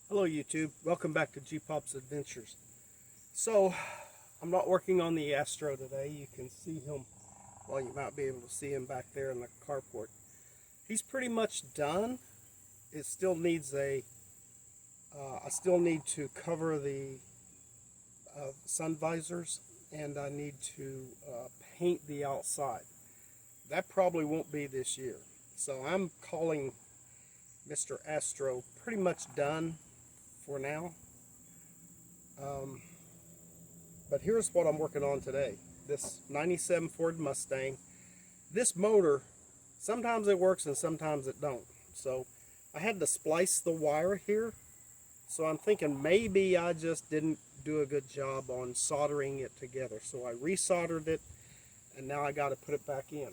Hello YouTube, welcome back to G-Pop's Adventures. So, I'm not working on the Astro today. You can see him, well, you might be able to see him back there in the carport. He's pretty much done. It still needs I still need to cover the sun visors, and I need to paint the outside. That probably won't be this year. So I'm calling Mr. Astro pretty much done for now. But here's what I'm working on today. This 97 Ford Mustang. This motor, sometimes it works and sometimes it don't. So I had to splice the wire here. So I'm thinking maybe I just didn't do a good job on soldering it together. So I resoldered it, and now I got to put it back in.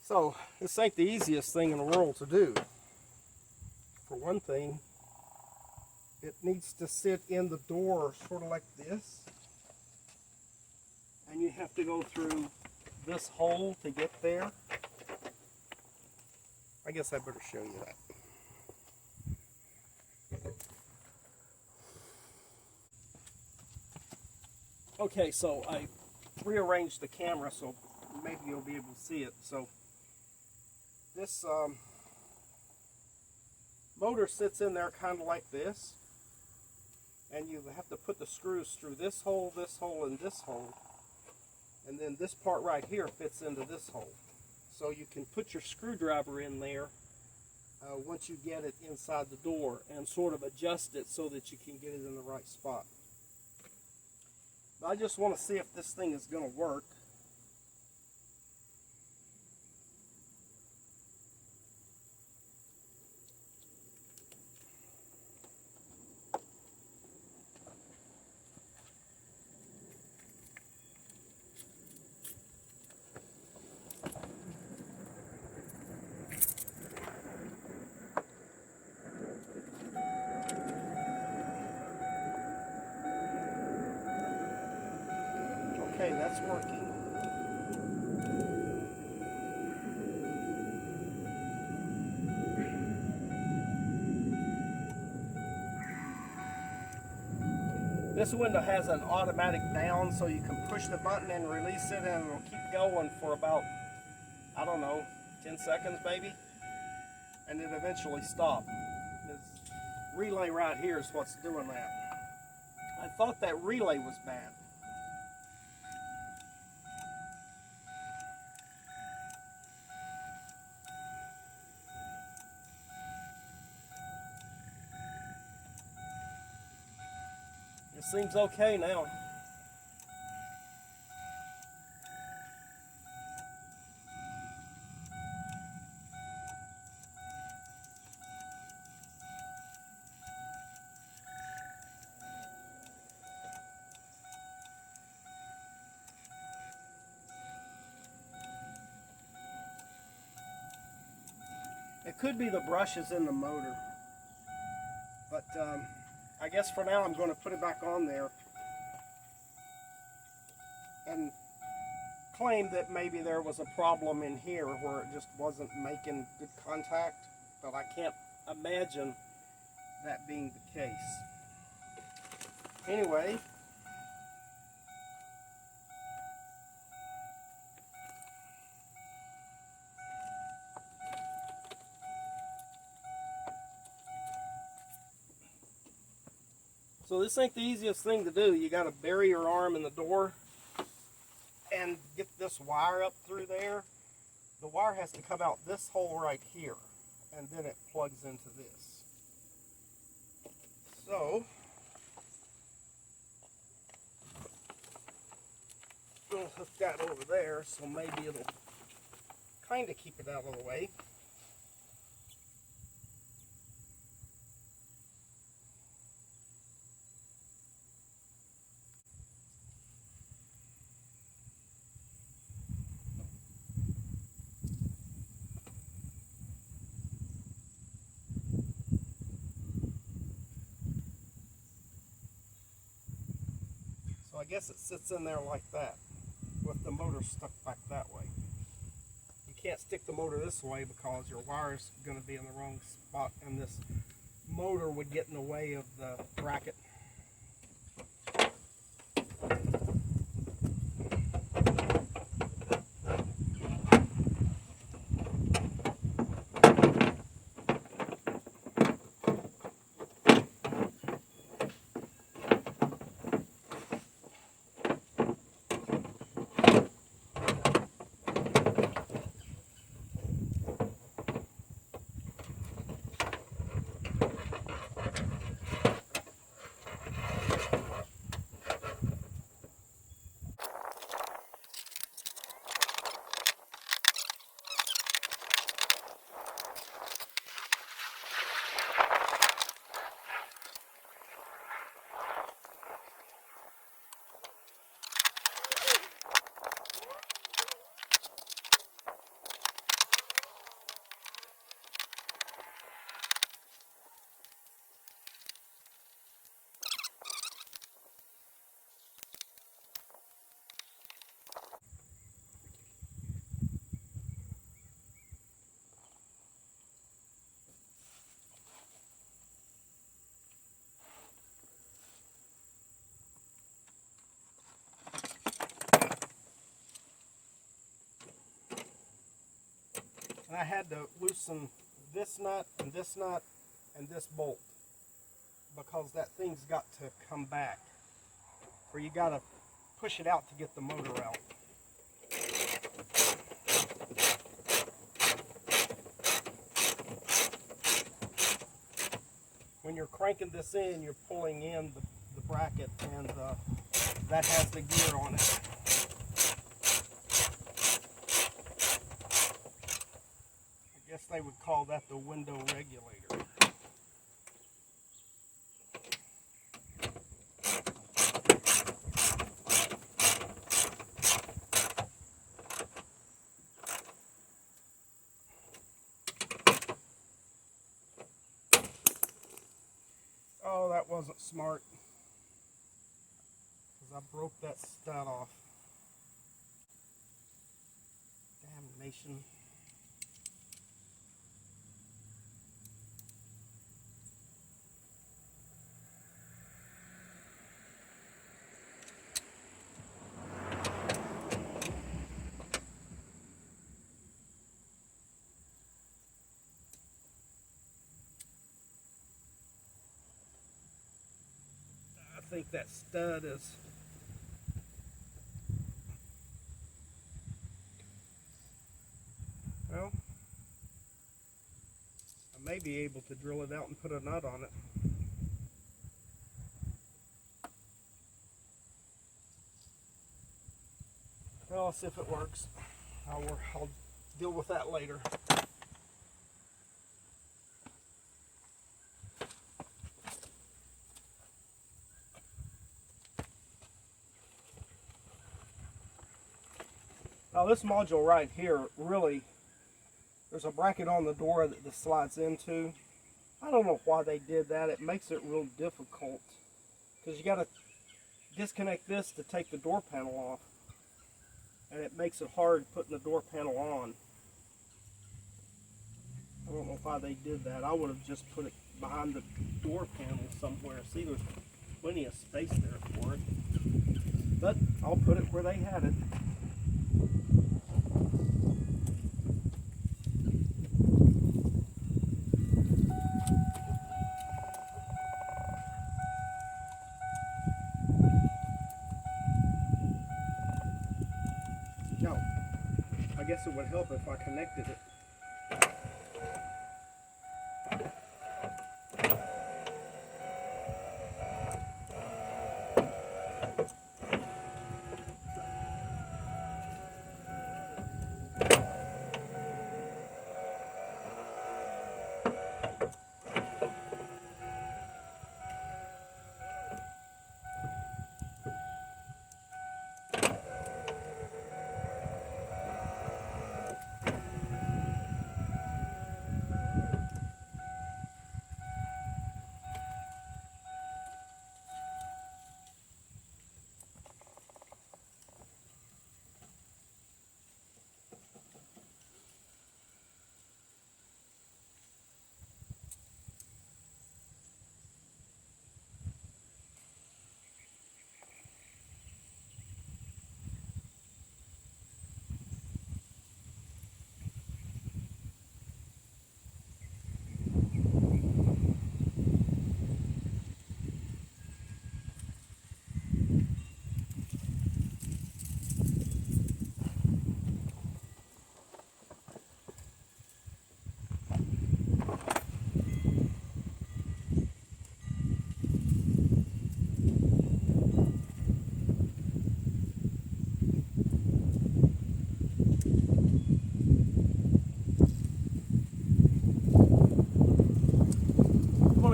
So this ain't the easiest thing in the world to do. For one thing, it needs to sit in the door sort of like this, and you have to go through this hole to get there. I guess I better show you that. Okay, so I rearranged the camera so maybe you'll be able to see it. So this motor sits in there kind of like this, and you have to put the screws through this hole, and this hole, and then this part right here fits into this hole. So you can put your screwdriver in there once you get it inside the door and sort of adjust it so that you can get it in the right spot. But I just want to see if this thing is going to work. Okay, that's working. This window has an automatic down, so you can push the button and release it, and it'll keep going for about, I don't know, 10 seconds maybe, and then eventually stop. This relay right here is what's doing that. I thought that relay was bad. It seems okay now. It could be the brushes in the motor, but I guess for now I'm going to put it back on there and claim that maybe there was a problem in here where it just wasn't making good contact, but I can't imagine that being the case. Anyway, so this ain't the easiest thing to do. You got to bury your arm in the door and get this wire up through there. The wire has to come out this hole right here, and then it plugs into this. So we'll hook that over there, so maybe it'll kind of keep it out of the way. So I guess it sits in there like that, with the motor stuck back that way. You can't stick the motor this way because your wire is going to be in the wrong spot, and this motor would get in the way of the bracket. And I had to loosen this nut and this bolt because that thing's got to come back, or you got to push it out to get the motor out. When you're cranking this in, you're pulling in the bracket, and that has the gear on it. I guess they would call that the window regulator. Oh, that wasn't smart, because I broke that stud off. Damnation. I think that stud is well, I may be able to drill it out and put a nut on it. Well, I'll see if it works. I'll deal with that later. Now this module right here, really, there's a bracket on the door that this slides into. I don't know why they did that. It makes it real difficult because you got to disconnect this to take the door panel off, and it makes it hard putting the door panel on. I don't know why they did that. I would have just put it behind the door panel somewhere. See, there's plenty of space there for it, but I'll put it where they had it. Now, I guess it would help if I connected it.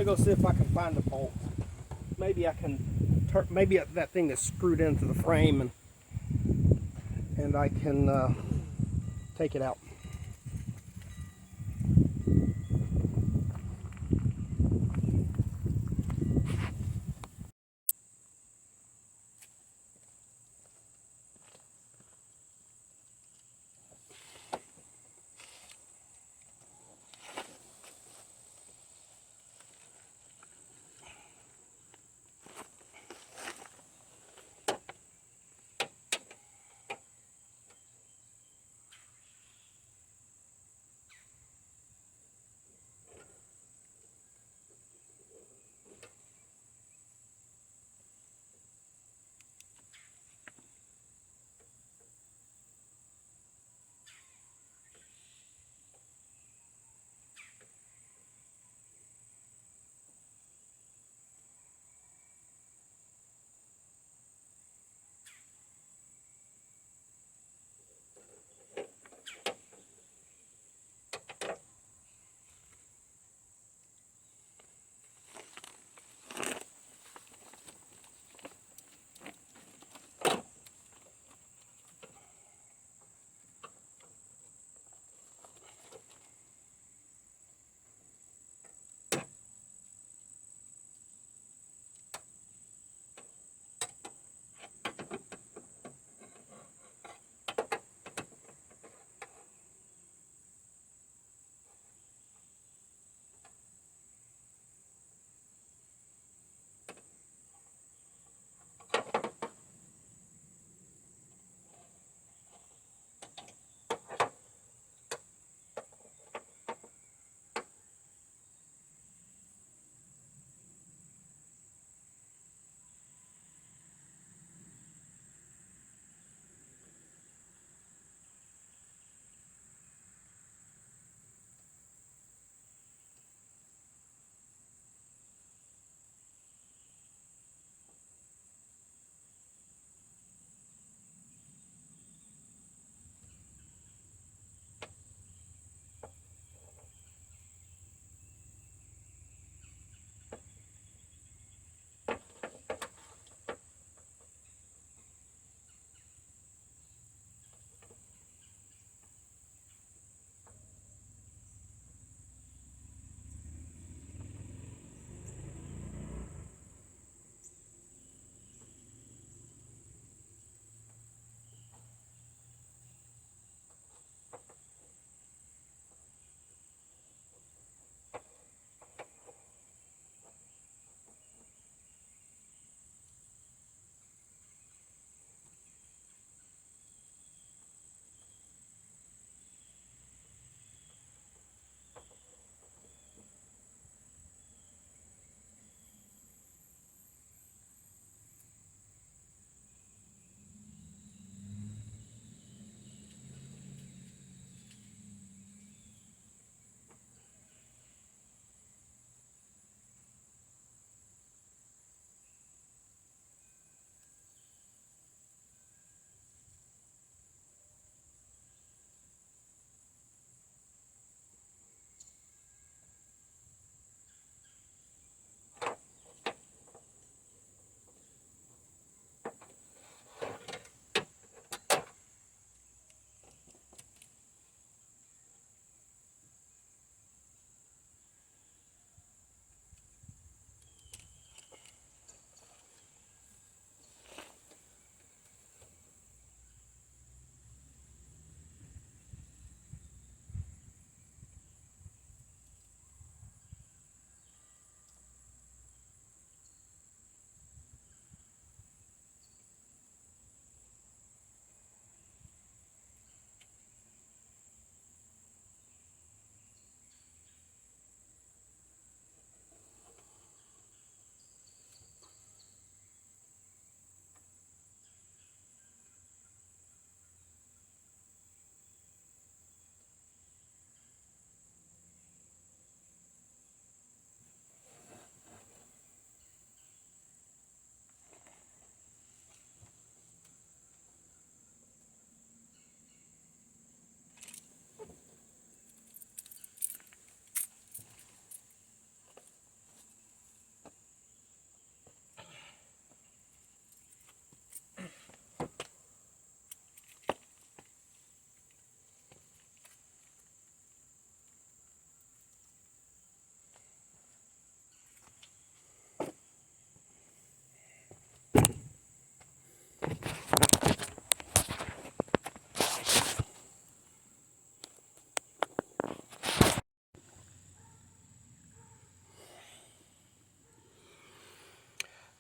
go see if I can find a bolt. Maybe I can turn, maybe that thing is screwed into the frame, and I can take it out.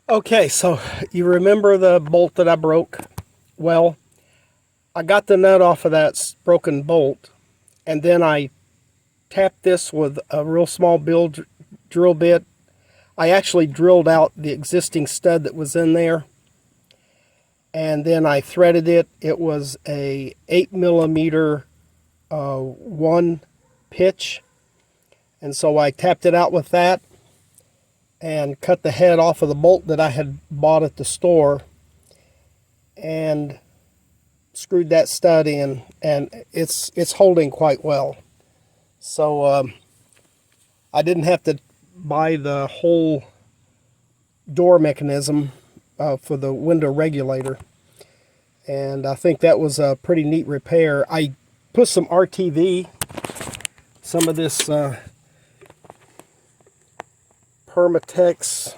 Okay, so you remember the bolt that I broke? Well, I got the nut off of that broken bolt, and then I tapped this with a real small drill bit. I actually drilled out the existing stud that was in there, and then I threaded it. It was a 8mm 1 pitch, and so I tapped it out with that and cut the head off of the bolt that I had bought at the store and screwed that stud in, and it's holding quite well. So I didn't have to buy the whole door mechanism for the window regulator, and I think that was a pretty neat repair. I put some RTV, some of this Permatex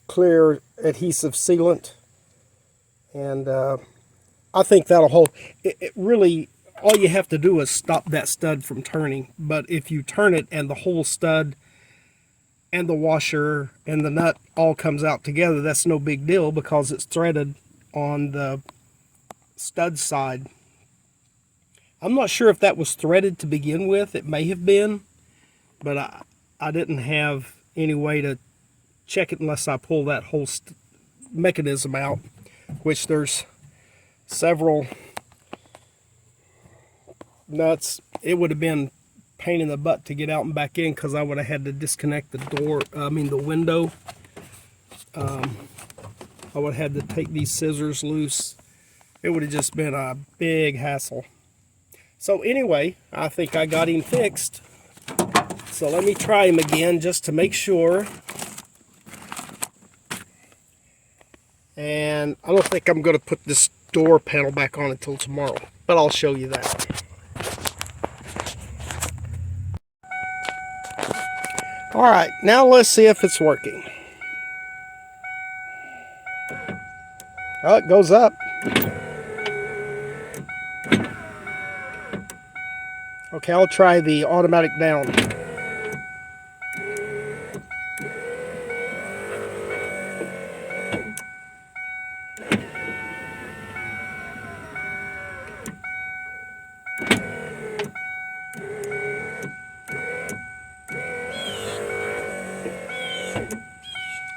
clear adhesive sealant, and I think that'll hold. It really, all you have to do is stop that stud from turning, but if you turn it and the whole stud and the washer and the nut all comes out together, that's no big deal because it's threaded on the stud side. I'm not sure if that was threaded to begin with. It may have been, but I didn't have any way to check it unless I pull that whole mechanism out, which there's several nuts. It would have been pain in the butt to get out and back in because I would have had to disconnect the window. I would have had to take these scissors loose. It would have just been a big hassle. So anyway, I think I got him fixed. So let me try him again just to make sure. And I don't think I'm going to put this door panel back on until tomorrow, but I'll show you that. Alright, now let's see if it's working. Oh, it goes up. Okay, I'll try the automatic down.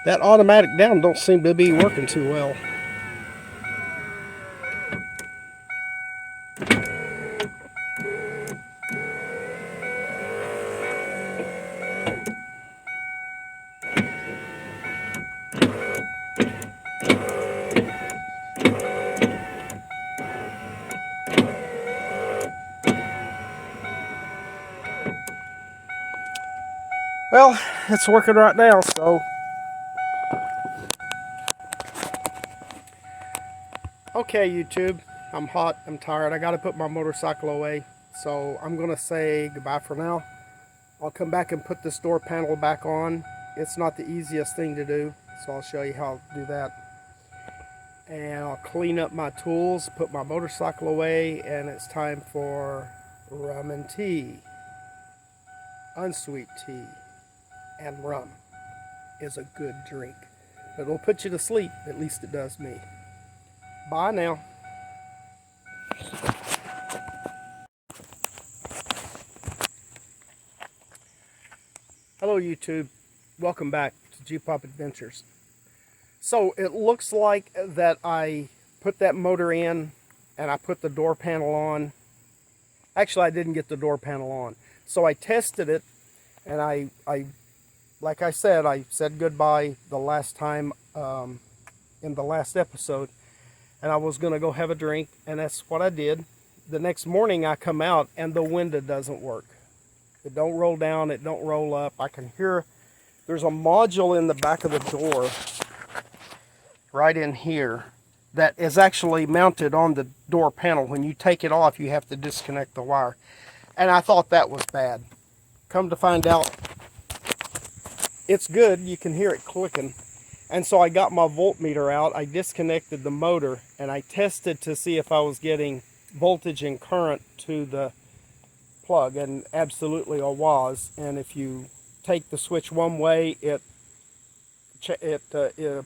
That automatic down don't seem to be working too well. Well, it's working right now, so. Okay, YouTube, I'm hot, I'm tired, I gotta put my motorcycle away, so I'm gonna say goodbye for now. I'll come back and put this door panel back on. It's not the easiest thing to do, so I'll show you how to do that. And I'll clean up my tools, put my motorcycle away, and it's time for rum and tea. Unsweet tea and rum is a good drink. But it'll put you to sleep, at least it does me. Bye now. Hello YouTube, welcome back to G-Pop Adventures. So it looks like that I put that motor in and I put the door panel on. Actually, I didn't get the door panel on. So I tested it, and I like I said goodbye the last time in the last episode, and I was going to go have a drink, and that's what I did. The next morning I come out and the window doesn't work. It don't roll down, it don't roll up. I can hear there's a module in the back of the door right in here that is actually mounted on the door panel. When you take it off, you have to disconnect the wire. And I thought that was bad. Come to find out, it's good. You can hear it clicking. And so I got my voltmeter out, I disconnected the motor, and I tested to see if I was getting voltage and current to the plug, and absolutely I was. And if you take the switch one way, it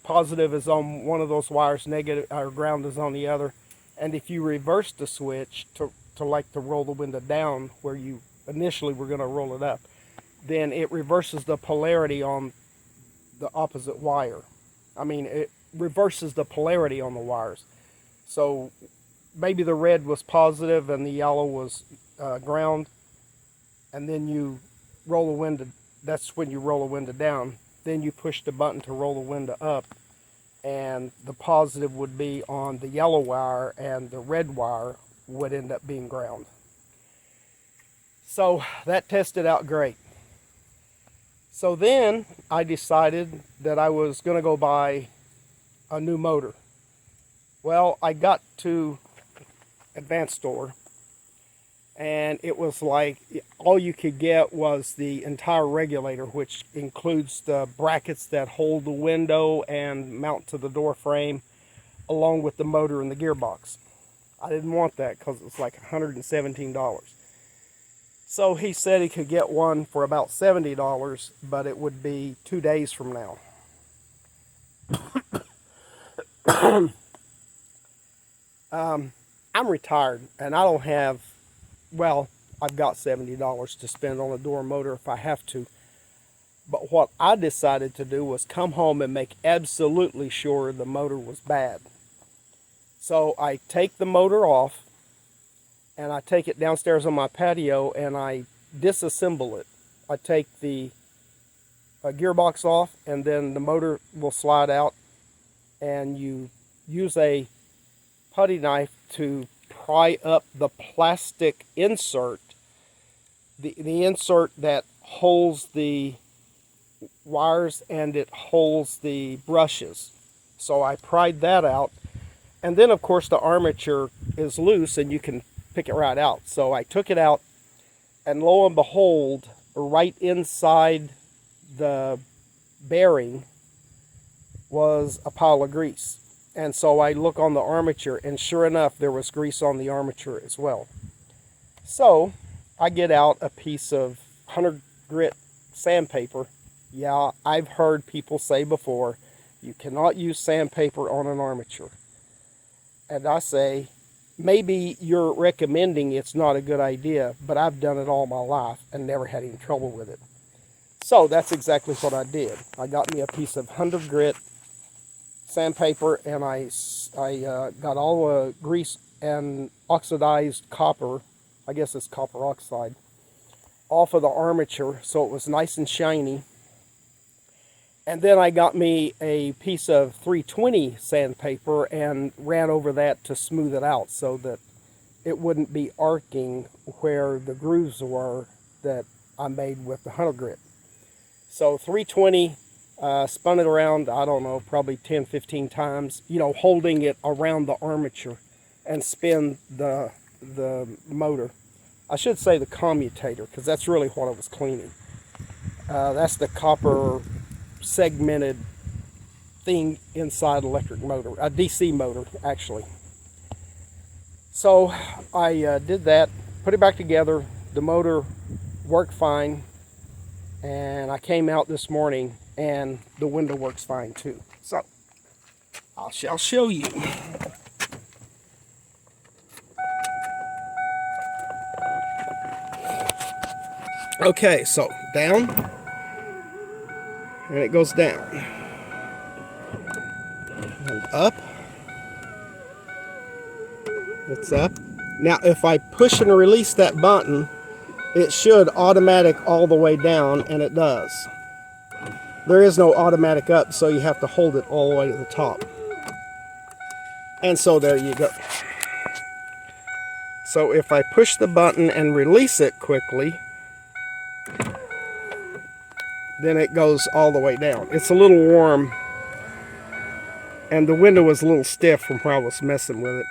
positive is on one of those wires, negative or ground is on the other. And if you reverse the switch to roll the window down where you initially were going to roll it up, then it reverses the polarity on the opposite wire. I mean, it reverses the polarity on the wires. So maybe the red was positive and the yellow was ground, and then you roll the window. That's when you roll the window down. Then you push the button to roll the window up, and the positive would be on the yellow wire and the red wire would end up being ground. So that tested out great. So then I decided that I was going to go buy a new motor. Well, I got to Advanced Store, and it was like all you could get was the entire regulator, which includes the brackets that hold the window and mount to the door frame, along with the motor and the gearbox. I didn't want that because it was like $117. So he said he could get one for about $70, but it would be 2 days from now. I'm retired, and I don't have, well, I've got $70 to spend on a door motor if I have to. But what I decided to do was come home and make absolutely sure the motor was bad. So I take the motor off, and I take it downstairs on my patio, and I disassemble it. I take the gearbox off, and then the motor will slide out, and you use a putty knife to pry up the plastic insert, the insert that holds the wires and it holds the brushes. So I pried that out, and then of course the armature is loose and you can pick it right out. So I took it out, and lo and behold, right inside the bearing was a pile of grease. And so I look on the armature, and sure enough, there was grease on the armature as well. So I get out a piece of 100 grit sandpaper. Yeah, I've heard people say before, you cannot use sandpaper on an armature. And I say, maybe you're recommending it's not a good idea, but I've done it all my life and never had any trouble with it. So that's exactly what I did. I got me a piece of 100 grit sandpaper, and I got all the grease and oxidized copper, I guess it's copper oxide, off of the armature so it was nice and shiny. And then I got me a piece of 320 sandpaper and ran over that to smooth it out so that it wouldn't be arcing where the grooves were that I made with the 100 grit. So 320, spun it around, I don't know, probably 10-15 times, you know, holding it around the armature, and spin the motor. I should say the commutator, because that's really what I was cleaning. That's the copper segmented thing inside electric motor, a DC motor actually. So I did that, put it back together, the motor worked fine, and I came out this morning and the window works fine too. So I shall show you. Okay, so down, and it goes down, and up, it's up. Now if I push and release that button, it should automatic all the way down, and it does. There is no automatic up, so you have to hold it all the way to the top. And so there you go. So if I push the button and release it quickly, then it goes all the way down. It's a little warm, and the window was a little stiff from where I was messing with it.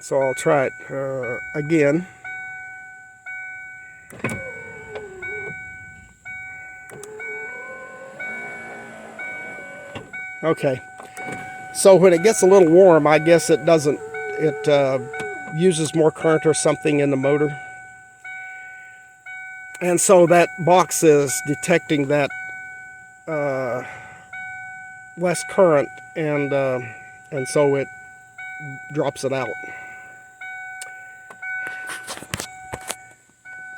So I'll try it again. Okay, so when it gets a little warm, I guess it doesn't, it uses more current or something in the motor. And so that box is detecting that less current, and so it drops it out.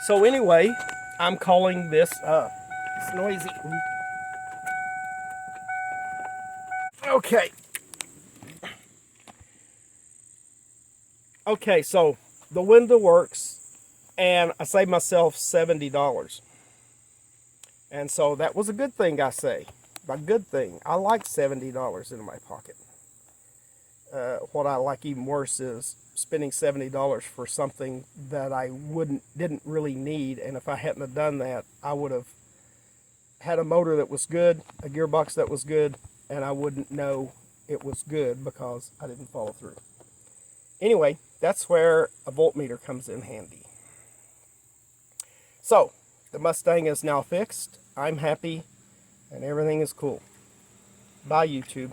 So anyway, I'm calling this, it's noisy. Okay. Okay, so the window works, and I saved myself $70. And so that was a good thing, I say. A good thing. I like $70 in my pocket. What I like even worse is spending $70 for something that I didn't really need, and if I hadn't have done that, I would have had a motor that was good, a gearbox that was good, and I wouldn't know it was good because I didn't follow through. Anyway, that's where a voltmeter comes in handy. So, the Mustang is now fixed. I'm happy, and everything is cool. Bye, YouTube.